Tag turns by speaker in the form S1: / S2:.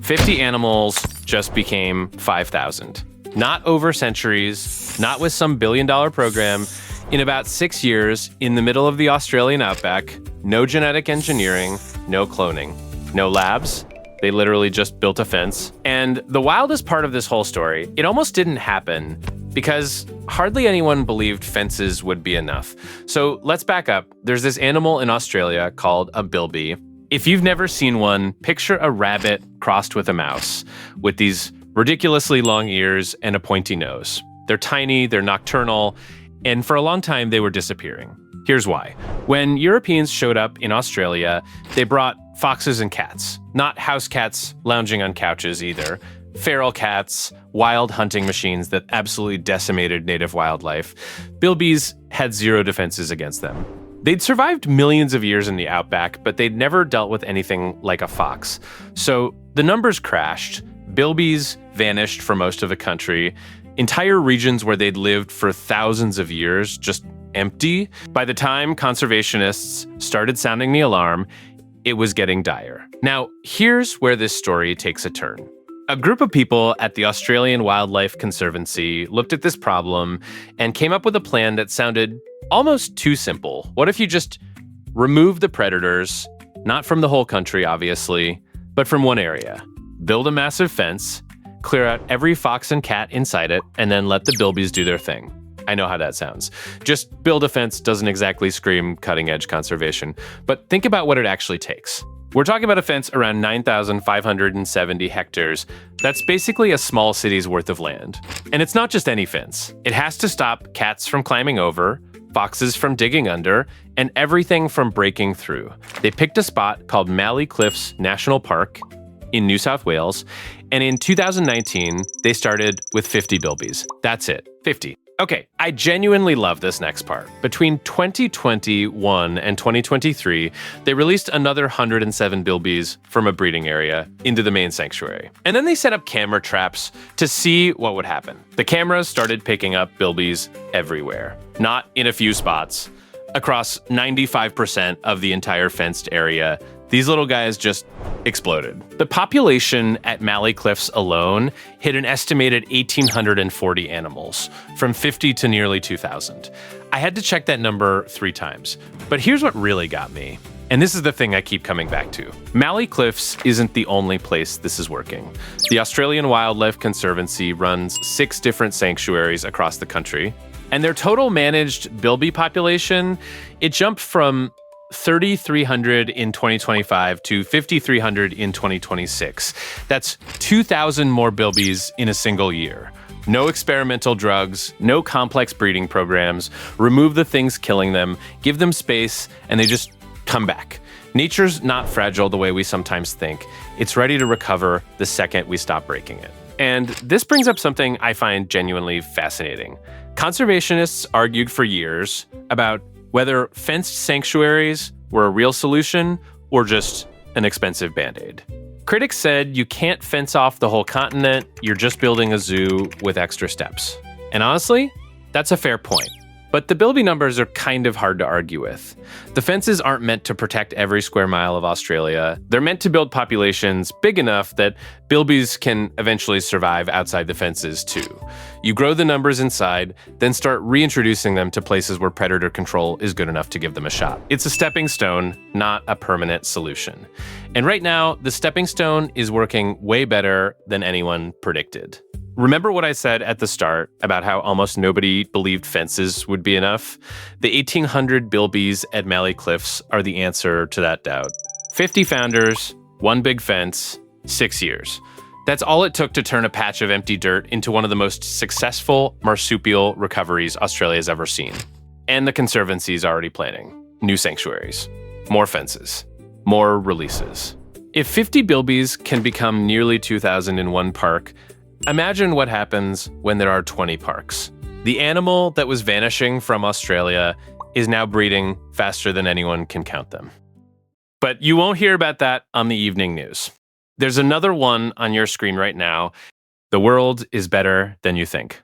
S1: 50 animals just became 5,000. Not over centuries, not with some billion-dollar program. In about 6 years, in the middle of the Australian outback, no genetic engineering, no cloning, no labs. They literally just built a fence. And the wildest part of this whole story, it almost didn't happen because hardly anyone believed fences would be enough. So let's back up. There's this animal in Australia called a bilby. If you've never seen one, picture a rabbit crossed with a mouse with these ridiculously long ears and a pointy nose. They're tiny, they're nocturnal, and for a long time they were disappearing. Here's why. When Europeans showed up in Australia, they brought foxes and cats. Not house cats lounging on couches either. Feral cats, wild hunting machines that absolutely decimated native wildlife. Bilbies had zero defenses against them. They'd survived millions of years in the outback, but they'd never dealt with anything like a fox. So the numbers crashed. Bilbies vanished for most of the country. Entire regions where they'd lived for thousands of years just empty. By the time conservationists started sounding the alarm, it was getting dire. Now, here's where this story takes a turn. A group of people at the Australian Wildlife Conservancy looked at this problem and came up with a plan that sounded almost too simple. What if you just remove the predators, not from the whole country, obviously, but from one area? Build a massive fence, clear out every fox and cat inside it, and then let the bilbies do their thing. I know how that sounds. Just build a fence doesn't exactly scream cutting-edge conservation, but think about what it actually takes. We're talking about a fence around 9,570 hectares. That's basically a small city's worth of land. And it's not just any fence. It has to stop cats from climbing over, foxes from digging under, and everything from breaking through. They picked a spot called Mallee Cliffs National Park in New South Wales, and in 2019, they started with 50 bilbies. That's it, 50. Okay, I genuinely love this next part. Between 2021 and 2023, they released another 107 bilbies from a breeding area into the main sanctuary. And then they set up camera traps to see what would happen. The cameras started picking up bilbies everywhere, not in a few spots. Across 95% of the entire fenced area, these little guys just exploded. The population at Mallee Cliffs alone hit an estimated 1,840 animals, from 50 to nearly 2,000. I had to check that number 3 times. But here's what really got me. And this is the thing I keep coming back to. Mallee Cliffs isn't the only place this is working. The Australian Wildlife Conservancy runs 6 different sanctuaries across the country. And their total managed bilby population, it jumped from 3,300 in 2025 to 5,300 in 2026. That's 2,000 more bilbies in a single year. No experimental drugs, no complex breeding programs. Remove the things killing them, give them space, and they just come back. Nature's not fragile the way we sometimes think. It's ready to recover the second we stop breaking it. And this brings up something I find genuinely fascinating. Conservationists argued for years about whether fenced sanctuaries were a real solution or just an expensive Band-Aid. Critics said you can't fence off the whole continent, you're just building a zoo with extra steps. And honestly, that's a fair point. But the bilby numbers are kind of hard to argue with. The fences aren't meant to protect every square mile of Australia. They're meant to build populations big enough that bilbies can eventually survive outside the fences too. You grow the numbers inside, then start reintroducing them to places where predator control is good enough to give them a shot. It's a stepping stone, not a permanent solution. And right now, the stepping stone is working way better than anyone predicted. Remember what I said at the start about how almost nobody believed fences would be enough? The 1,800 bilbies at Mallee Cliffs are the answer to that doubt. 50 founders, 1 big fence, 6 years. That's all it took to turn a patch of empty dirt into one of the most successful marsupial recoveries Australia's ever seen. And the Conservancy is already planning. New sanctuaries, more fences, more releases. If 50 bilbies can become nearly 2,000 in one park, imagine what happens when there are 20 parks. The animal that was vanishing from Australia is now breeding faster than anyone can count them. But you won't hear about that on the evening news. There's another one on your screen right now. The world is better than you think.